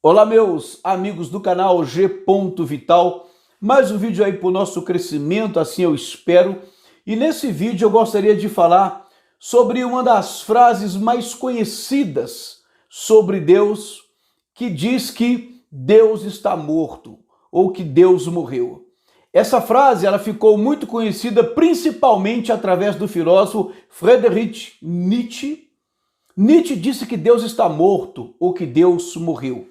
Olá, meus amigos do canal G. Vital. Mais um vídeo aí para o nosso crescimento, assim eu espero. E nesse vídeo eu gostaria de falar sobre uma das frases mais conhecidas sobre Deus, que diz que Deus está morto ou que Deus morreu. Essa frase ela ficou muito conhecida principalmente através do filósofo Friedrich Nietzsche. Nietzsche disse que Deus está morto ou que Deus morreu.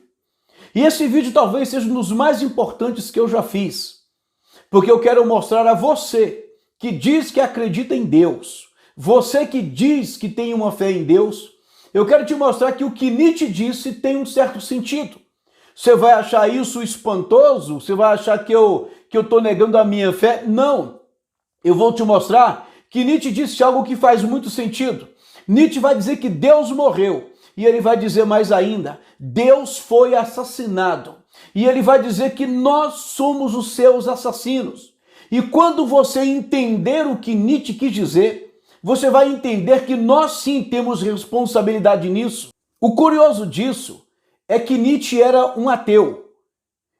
E esse vídeo talvez seja um dos mais importantes que eu já fiz, porque eu quero mostrar a você que diz que acredita em Deus, você que diz que tem uma fé em Deus, eu quero te mostrar que o que Nietzsche disse tem um certo sentido. Você vai achar isso espantoso? Você vai achar que eu estou negando a minha fé? Não. Eu vou te mostrar que Nietzsche disse algo que faz muito sentido. Nietzsche vai dizer que Deus morreu. E ele vai dizer mais ainda, Deus foi assassinado. E ele vai dizer que nós somos os seus assassinos. E quando você entender o que Nietzsche quis dizer, você vai entender que nós sim temos responsabilidade nisso. O curioso disso é que Nietzsche era um ateu.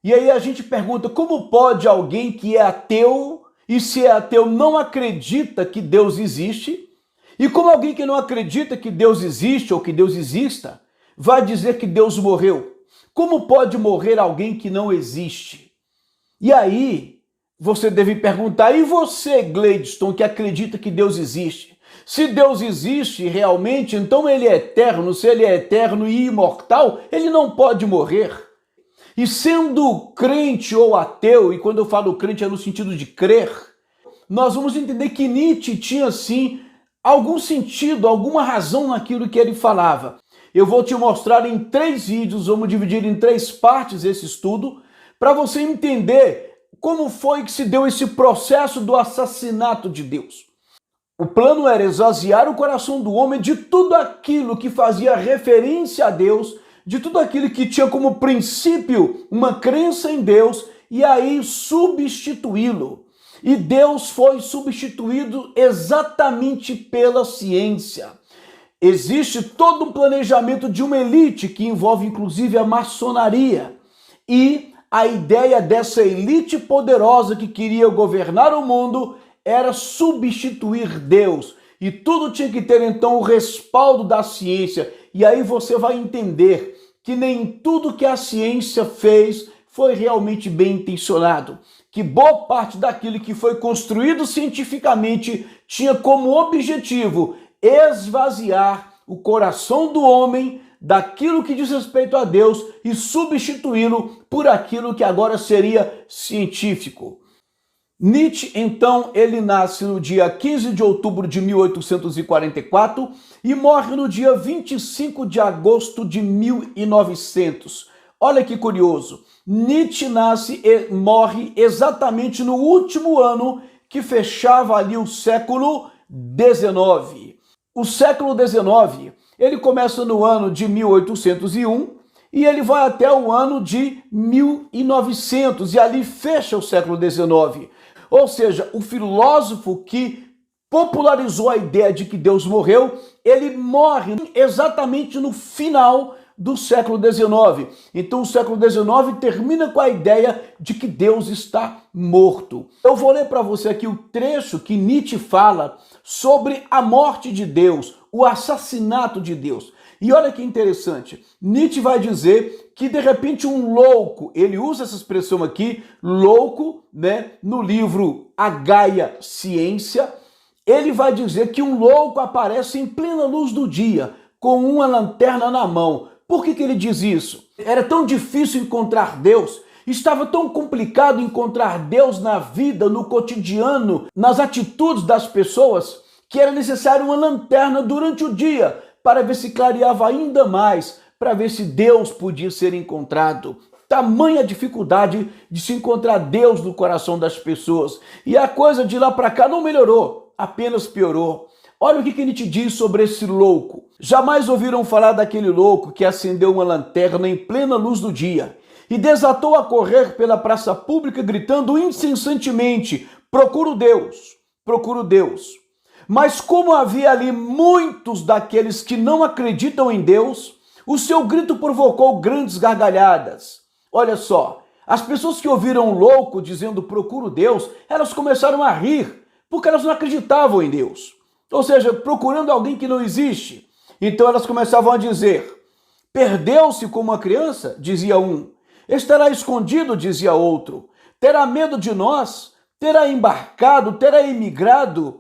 E aí a gente pergunta, como pode alguém que é ateu, e se é ateu não acredita que Deus existe, e como alguém que não acredita que Deus existe ou que Deus exista, vai dizer que Deus morreu? Como pode morrer alguém que não existe? E aí, você deve perguntar, e você, Gladstone, que acredita que Deus existe? Se Deus existe realmente, então ele é eterno. Se ele é eterno e imortal, ele não pode morrer. E sendo crente ou ateu, e quando eu falo crente é no sentido de crer, nós vamos entender que Nietzsche tinha sim algum sentido, alguma razão naquilo que ele falava. Eu vou te mostrar em 3 vídeos, vamos dividir em 3 partes esse estudo, para você entender como foi que se deu esse processo do assassinato de Deus. O plano era esvaziar o coração do homem de tudo aquilo que fazia referência a Deus, de tudo aquilo que tinha como princípio uma crença em Deus, e aí substituí-lo. E Deus foi substituído exatamente pela ciência. Existe todo um planejamento de uma elite que envolve inclusive a maçonaria. E a ideia dessa elite poderosa que queria governar o mundo era substituir Deus. E tudo tinha que ter então o respaldo da ciência. E aí você vai entender que nem tudo que a ciência fez foi realmente bem intencionado. Que boa parte daquilo que foi construído cientificamente tinha como objetivo esvaziar o coração do homem daquilo que diz respeito a Deus e substituí-lo por aquilo que agora seria científico. Nietzsche, então, ele nasce no dia 15 de outubro de 1844 e morre no dia 25 de agosto de 1900. Olha que curioso, Nietzsche nasce e morre exatamente no último ano que fechava ali o século XIX. O século XIX, ele começa no ano de 1801 e ele vai até o ano de 1900 e ali fecha o século XIX. Ou seja, o filósofo que popularizou a ideia de que Deus morreu, ele morre exatamente no final do século XIX. Então o século XIX termina com a ideia de que Deus está morto. Eu vou ler para você aqui o trecho que Nietzsche fala sobre a morte de Deus, o assassinato de Deus. E olha que interessante, Nietzsche vai dizer que de repente um louco, ele usa essa expressão aqui, louco, né, no livro A Gaia Ciência, ele vai dizer que um louco aparece em plena luz do dia, com uma lanterna na mão. Por que ele diz isso? Era tão difícil encontrar Deus, estava tão complicado encontrar Deus na vida, no cotidiano, nas atitudes das pessoas, que era necessário uma lanterna durante o dia para ver se clareava ainda mais, para ver se Deus podia ser encontrado. Tamanha dificuldade de se encontrar Deus no coração das pessoas. E a coisa de lá para cá não melhorou, apenas piorou. Olha o que Nietzsche diz sobre esse louco. Jamais ouviram falar daquele louco que acendeu uma lanterna em plena luz do dia e desatou a correr pela praça pública gritando incessantemente, procuro Deus, procuro Deus. Mas como havia ali muitos daqueles que não acreditam em Deus, O seu grito provocou grandes gargalhadas. Olha só, as pessoas que ouviram o louco dizendo procuro Deus, elas começaram a rir, porque elas não acreditavam em Deus. Ou seja, procurando alguém que não existe. Então elas começavam a dizer, perdeu-se como uma criança, dizia um. Estará escondido, dizia outro. Terá medo de nós? Terá embarcado? Terá emigrado?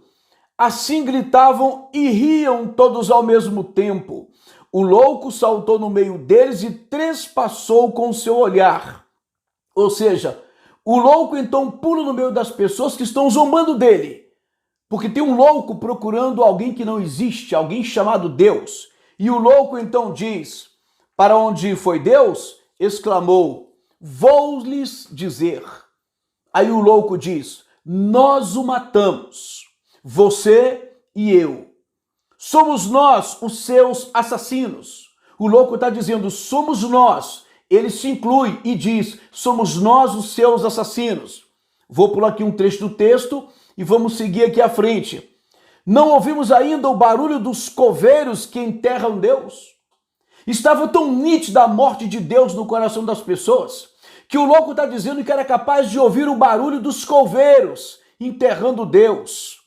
Assim gritavam e riam todos ao mesmo tempo. O louco saltou no meio deles e trespassou com seu olhar. Ou seja, o louco então pula no meio das pessoas que estão zombando dele. Porque tem um louco procurando alguém que não existe, alguém chamado Deus. E o louco então diz, para onde foi Deus? Exclamou, vou lhes dizer. Aí o louco diz, nós o matamos, você e eu. Somos nós os seus assassinos. O louco está dizendo, somos nós. Ele se inclui e diz, somos nós os seus assassinos. Vou pular aqui um trecho do texto e vamos seguir aqui à frente. Não ouvimos ainda o barulho dos coveiros que enterram Deus? Estava tão nítida a morte de Deus no coração das pessoas, que o louco está dizendo que era capaz de ouvir o barulho dos coveiros enterrando Deus.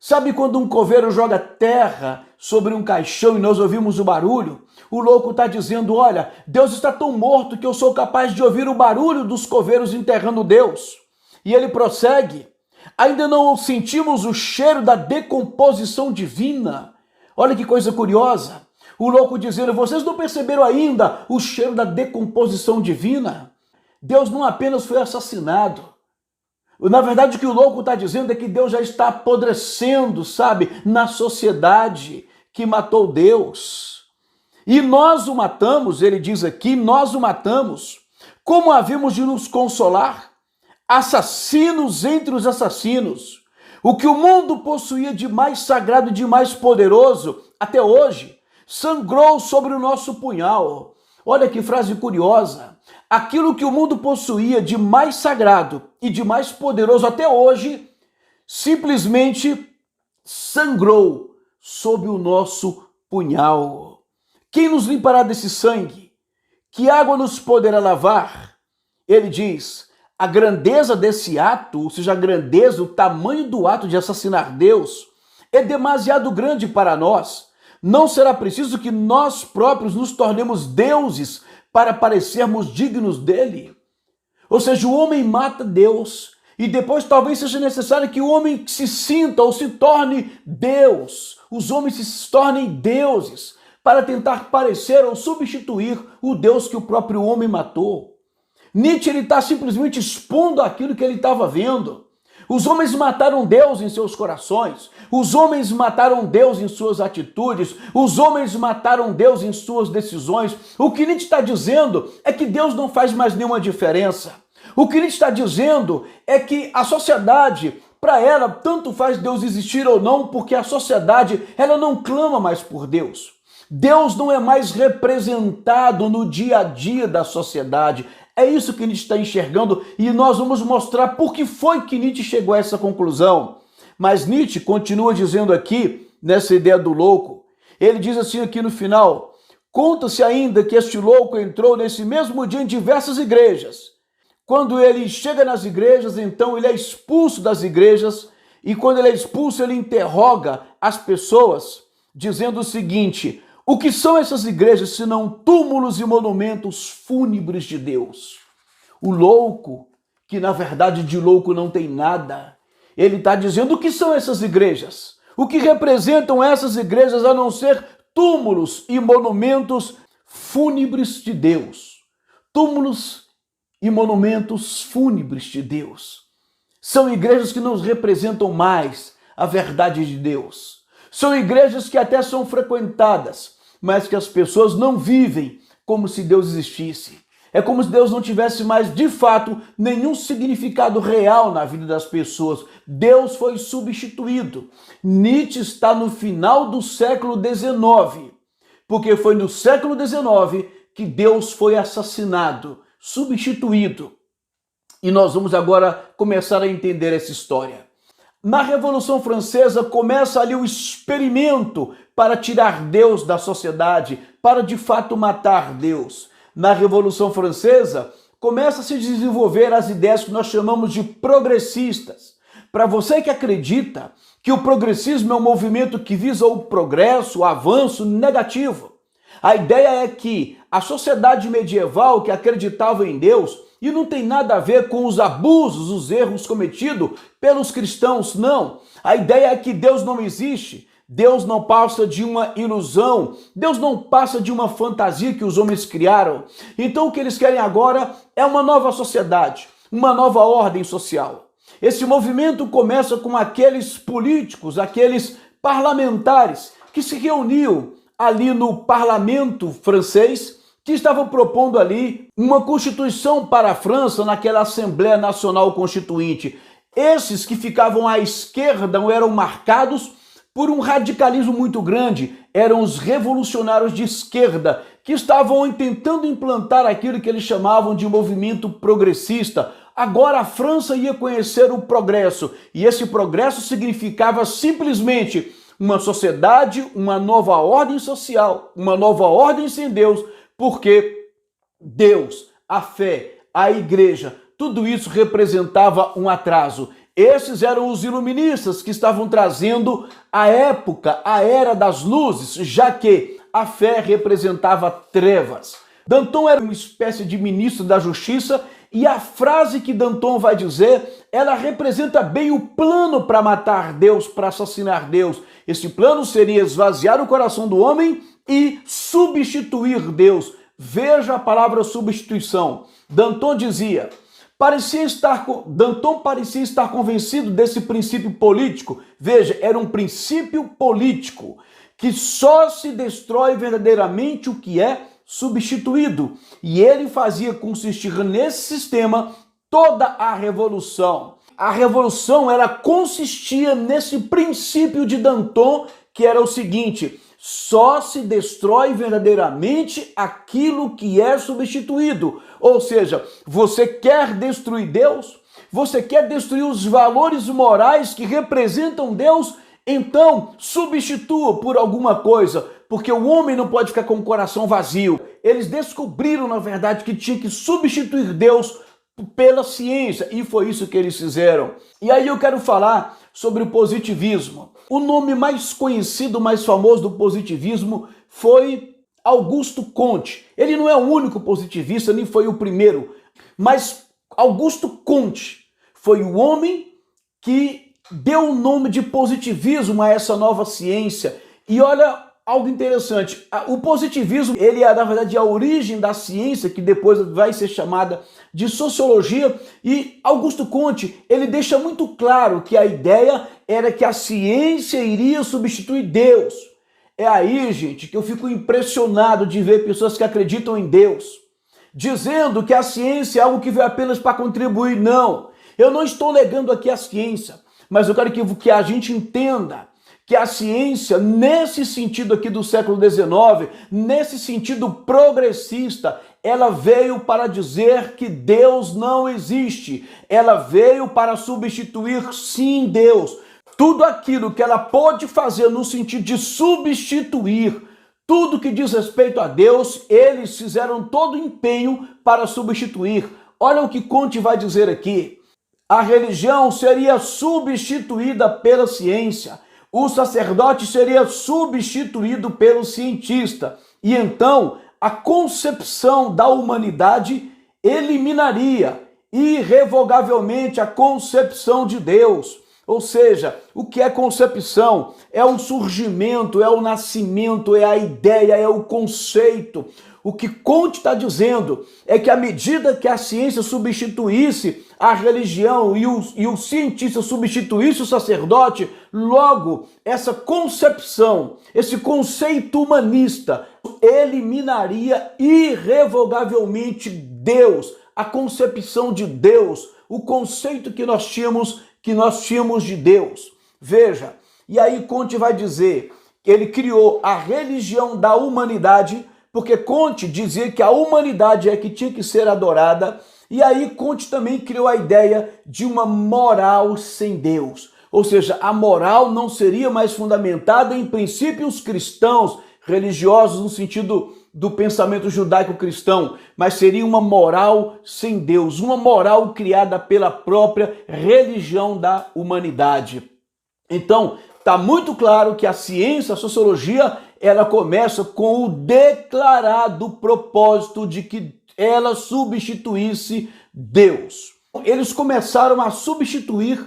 Sabe quando um coveiro joga terra sobre um caixão e nós ouvimos o barulho? O louco está dizendo, olha, Deus está tão morto que eu sou capaz de ouvir o barulho dos coveiros enterrando Deus. E ele prossegue, ainda não sentimos o cheiro da decomposição divina. Olha que coisa curiosa. O louco dizendo, vocês não perceberam ainda o cheiro da decomposição divina? Deus não apenas foi assassinado. Na verdade, o que o louco está dizendo é que Deus já está apodrecendo, sabe, na sociedade que matou Deus. E nós o matamos, ele diz aqui, nós o matamos. Como havíamos de nos consolar? Assassinos entre os assassinos. O que o mundo possuía de mais sagrado e de mais poderoso, até hoje, sangrou sobre o nosso punhal. Olha que frase curiosa. Aquilo que o mundo possuía de mais sagrado e de mais poderoso até hoje, simplesmente sangrou sob o nosso punhal. Quem nos limpará desse sangue? Que água nos poderá lavar? Ele diz, a grandeza desse ato, ou seja, a grandeza, o tamanho do ato de assassinar Deus, é demasiado grande para nós. Não será preciso que nós próprios nos tornemos deuses para parecermos dignos dele. Ou seja, o homem mata Deus e depois talvez seja necessário que o homem se sinta ou se torne Deus. Os homens se tornem deuses para tentar parecer ou substituir o Deus que o próprio homem matou. Nietzsche está simplesmente expondo aquilo que ele estava vendo. Os homens mataram Deus em seus corações, os homens mataram Deus em suas atitudes, os homens mataram Deus em suas decisões. O que Nietzsche está dizendo é que Deus não faz mais nenhuma diferença. O que Nietzsche está dizendo é que a sociedade, para ela, tanto faz Deus existir ou não, porque a sociedade ela não clama mais por Deus. Deus não é mais representado no dia a dia da sociedade. É isso que Nietzsche está enxergando e nós vamos mostrar por que foi que Nietzsche chegou a essa conclusão. Mas Nietzsche continua dizendo aqui, nessa ideia do louco, ele diz assim aqui no final, conta-se ainda que este louco entrou nesse mesmo dia em diversas igrejas. Quando ele chega nas igrejas, então ele é expulso das igrejas e quando ele é expulso, ele interroga as pessoas, dizendo o seguinte, o que são essas igrejas senão túmulos e monumentos fúnebres de Deus? O louco, que na verdade de louco não tem nada, ele está dizendo o que são essas igrejas? O que representam essas igrejas a não ser túmulos e monumentos fúnebres de Deus? Túmulos e monumentos fúnebres de Deus. São igrejas que não representam mais a verdade de Deus. São igrejas que até são frequentadas, mas que as pessoas não vivem como se Deus existisse. É como se Deus não tivesse mais, de fato, nenhum significado real na vida das pessoas. Deus foi substituído. Nietzsche está no final do século XIX, porque foi no século XIX que Deus foi assassinado, substituído. E nós vamos agora começar a entender essa história. Na Revolução Francesa começa ali o experimento para tirar Deus da sociedade, para de fato matar Deus. Na Revolução Francesa, começa a se desenvolver as ideias que nós chamamos de progressistas. Para você que acredita que o progressismo é um movimento que visa o progresso, o avanço negativo, a ideia é que a sociedade medieval que acreditava em Deus, e não tem nada a ver com os abusos, os erros cometidos pelos cristãos, não. A ideia é que Deus não existe, Deus não passa de uma ilusão, Deus não passa de uma fantasia que os homens criaram. Então o que eles querem agora é uma nova sociedade, uma nova ordem social. Esse movimento começa com aqueles políticos, aqueles parlamentares que se reuniam ali no parlamento francês, que estavam propondo ali uma constituição para a França naquela Assembleia Nacional Constituinte. Esses que ficavam à esquerda eram marcados por um radicalismo muito grande, eram os revolucionários de esquerda, que estavam tentando implantar aquilo que eles chamavam de movimento progressista. Agora a França ia conhecer o progresso, e esse progresso significava simplesmente uma sociedade, uma nova ordem social, uma nova ordem sem Deus, porque Deus, a fé, a igreja, tudo isso representava um atraso. Esses eram os iluministas que estavam trazendo a época, a era das luzes, já que a fé representava trevas. Danton era uma espécie de ministro da justiça, e a frase que Danton vai dizer, ela representa bem o plano para matar Deus, para assassinar Deus. Esse plano seria esvaziar o coração do homem e substituir Deus. Veja a palavra substituição. Danton dizia, Danton parecia estar convencido desse princípio político. Veja, era um princípio político que só se destrói verdadeiramente o que é substituído. E ele fazia consistir nesse sistema toda a revolução. A revolução, ela consistia nesse princípio de Danton, que era o seguinte: só se destrói verdadeiramente aquilo que é substituído. Ou seja, você quer destruir Deus? Você quer destruir os valores morais que representam Deus? Então, substitua por alguma coisa, porque o homem não pode ficar com o coração vazio. Eles descobriram, na verdade, que tinha que substituir Deus pela ciência, e foi isso que eles fizeram. E aí eu quero falar sobre o positivismo. O nome mais conhecido, mais famoso do positivismo foi Augusto Comte. Ele não é o único positivista, nem foi o primeiro, mas Augusto Comte foi o homem que deu o nome de positivismo a essa nova ciência. E olha algo interessante, o positivismo, ele é na verdade a origem da ciência, que depois vai ser chamada de sociologia, e Augusto Comte, ele deixa muito claro que a ideia era que a ciência iria substituir Deus. É aí, gente, que eu fico impressionado de ver pessoas que acreditam em Deus, dizendo que a ciência é algo que veio apenas para contribuir. Não, eu não estou negando aqui a ciência, mas eu quero que a gente entenda que a ciência, nesse sentido aqui do século XIX, nesse sentido progressista, ela veio para dizer que Deus não existe. Ela veio para substituir, sim, Deus. Tudo aquilo que ela pode fazer no sentido de substituir, tudo que diz respeito a Deus, eles fizeram todo o empenho para substituir. Olha o que Comte vai dizer aqui. A religião seria substituída pela ciência. O sacerdote seria substituído pelo cientista. E então, a concepção da humanidade eliminaria irrevogavelmente a concepção de Deus. Ou seja, o que é concepção? É o surgimento, é o nascimento, é a ideia, é o conceito. O que Comte está dizendo é que à medida que a ciência substituísse a religião e o cientista substituísse o sacerdote, logo essa concepção, esse conceito humanista eliminaria irrevogavelmente Deus, a concepção de Deus, o conceito que nós tínhamos de Deus. Veja, e aí Comte vai dizer que ele criou a religião da humanidade, porque Comte dizia que a humanidade é que tinha que ser adorada, e aí Comte também criou a ideia de uma moral sem Deus. Ou seja, a moral não seria mais fundamentada em princípios cristãos, religiosos no sentido do pensamento judaico-cristão, mas seria uma moral sem Deus, uma moral criada pela própria religião da humanidade. Então, está muito claro que a ciência, a sociologia, ela começa com o declarado propósito de que ela substituísse Deus. Eles começaram a substituir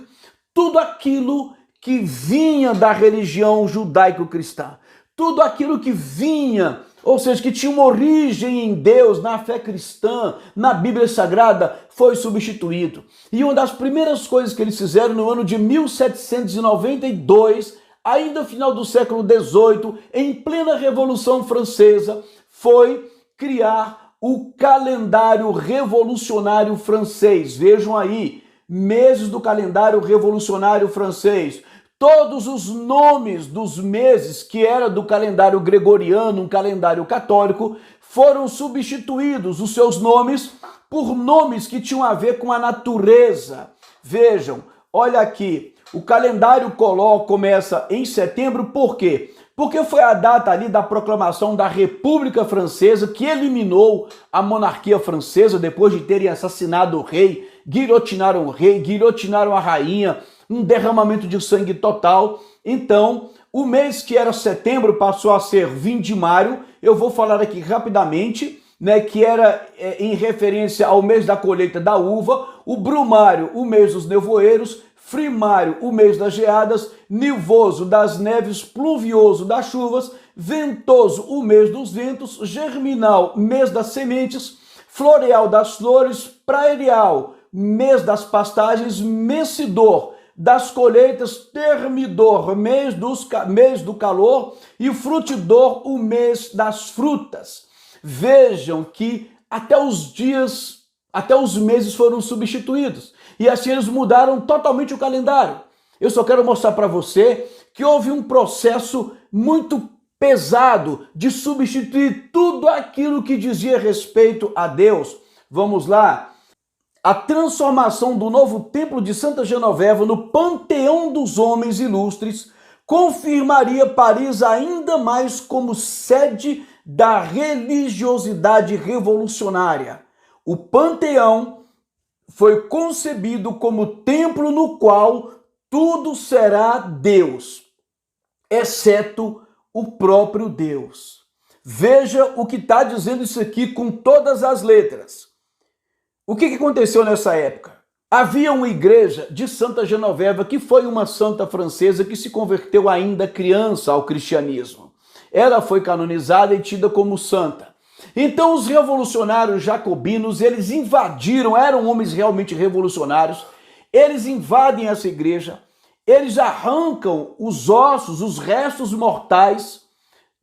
tudo aquilo que vinha da religião judaico-cristã, tudo aquilo que vinha, ou seja, que tinha uma origem em Deus, na fé cristã, na Bíblia Sagrada, foi substituído. E uma das primeiras coisas que eles fizeram no ano de 1792, ainda no final do século XVIII, em plena Revolução Francesa, foi criar o calendário revolucionário francês. Vejam aí, meses do calendário revolucionário francês. Todos os nomes dos meses que era do calendário gregoriano, um calendário católico, foram substituídos, os seus nomes, por nomes que tinham a ver com a natureza. Vejam, olha aqui, o calendário começa em setembro, por quê? Porque foi a data ali da proclamação da República Francesa, que eliminou a monarquia francesa depois de terem assassinado o rei, guilhotinaram o rei, guilhotinaram a rainha, um derramamento de sangue total. Então, o mês que era setembro passou a ser vindimário. Eu vou falar aqui rapidamente, né, que era em referência ao mês da colheita da uva, o brumário, o mês dos nevoeiros, frimário, o mês das geadas, nivoso, das neves, pluvioso, das chuvas, ventoso, o mês dos ventos, germinal, mês das sementes, floreal, das flores, prairial, mês das pastagens, messidor, das colheitas, termidor, mês do calor, e frutidor, o mês das frutas. Vejam que até os meses foram substituídos. E assim eles mudaram totalmente o calendário. Eu só quero mostrar para você que houve um processo muito pesado de substituir tudo aquilo que dizia respeito a Deus. Vamos lá. A transformação do novo templo de Santa Genoveva no panteão dos homens ilustres confirmaria Paris ainda mais como sede da religiosidade revolucionária. O panteão foi concebido como templo no qual tudo será Deus, exceto o próprio Deus. Veja o que está dizendo isso aqui com todas as letras. O que aconteceu nessa época? Havia uma igreja de Santa Genoveva, que foi uma santa francesa que se converteu ainda criança ao cristianismo. Ela foi canonizada e tida como santa. Então os revolucionários jacobinos, eles invadiram, eram homens realmente revolucionários, eles invadem essa igreja, eles arrancam os ossos, os restos mortais,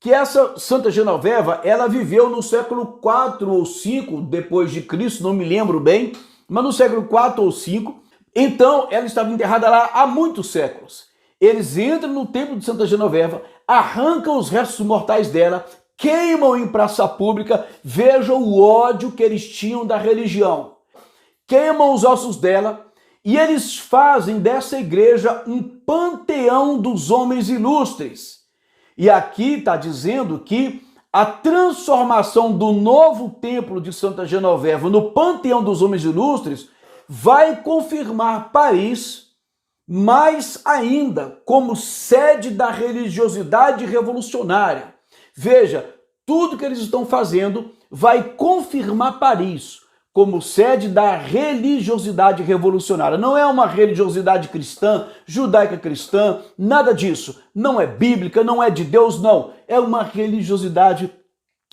que essa Santa Genoveva, ela viveu no século 4 ou 5 depois de Cristo, não me lembro bem, mas no século 4 ou 5, então ela estava enterrada lá há muitos séculos. Eles entram no templo de Santa Genoveva, arrancam os restos mortais dela, queimam em praça pública, vejam o ódio que eles tinham da religião. Queimam os ossos dela e eles fazem dessa igreja um panteão dos homens ilustres. E aqui está dizendo que a transformação do novo templo de Santa Genoveva no panteão dos homens ilustres vai confirmar Paris mais ainda como sede da religiosidade revolucionária. Veja, tudo que eles estão fazendo vai confirmar Paris como sede da religiosidade revolucionária. Não é uma religiosidade cristã, judaica cristã, nada disso. Não é bíblica, não é de Deus, não. É uma religiosidade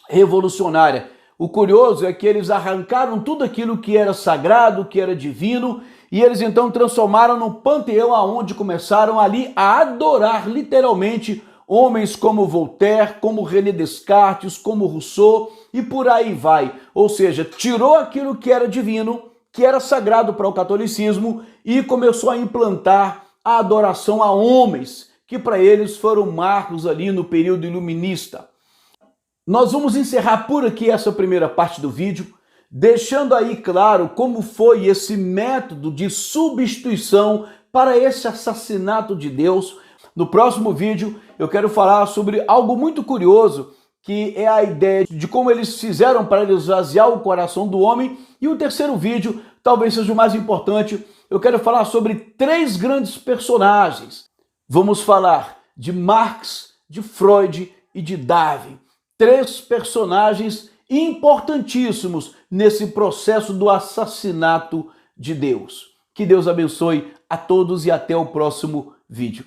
revolucionária. O curioso é que eles arrancaram tudo aquilo que era sagrado, que era divino, e eles então transformaram no panteão, aonde começaram ali a adorar literalmente homens como Voltaire, como René Descartes, como Rousseau e por aí vai. Ou seja, tirou aquilo que era divino, que era sagrado para o catolicismo e começou a implantar a adoração a homens, que para eles foram marcos ali no período iluminista. Nós vamos encerrar por aqui essa primeira parte do vídeo, deixando aí claro como foi esse método de substituição para esse assassinato de Deus. No próximo vídeo eu quero falar sobre algo muito curioso, que é a ideia de como eles fizeram para esvaziar o coração do homem. E o terceiro vídeo, talvez seja o mais importante, eu quero falar sobre 3 grandes personagens. Vamos falar de Marx, de Freud e de Darwin. 3 personagens importantíssimos nesse processo do assassinato de Deus. Que Deus abençoe a todos e até o próximo vídeo.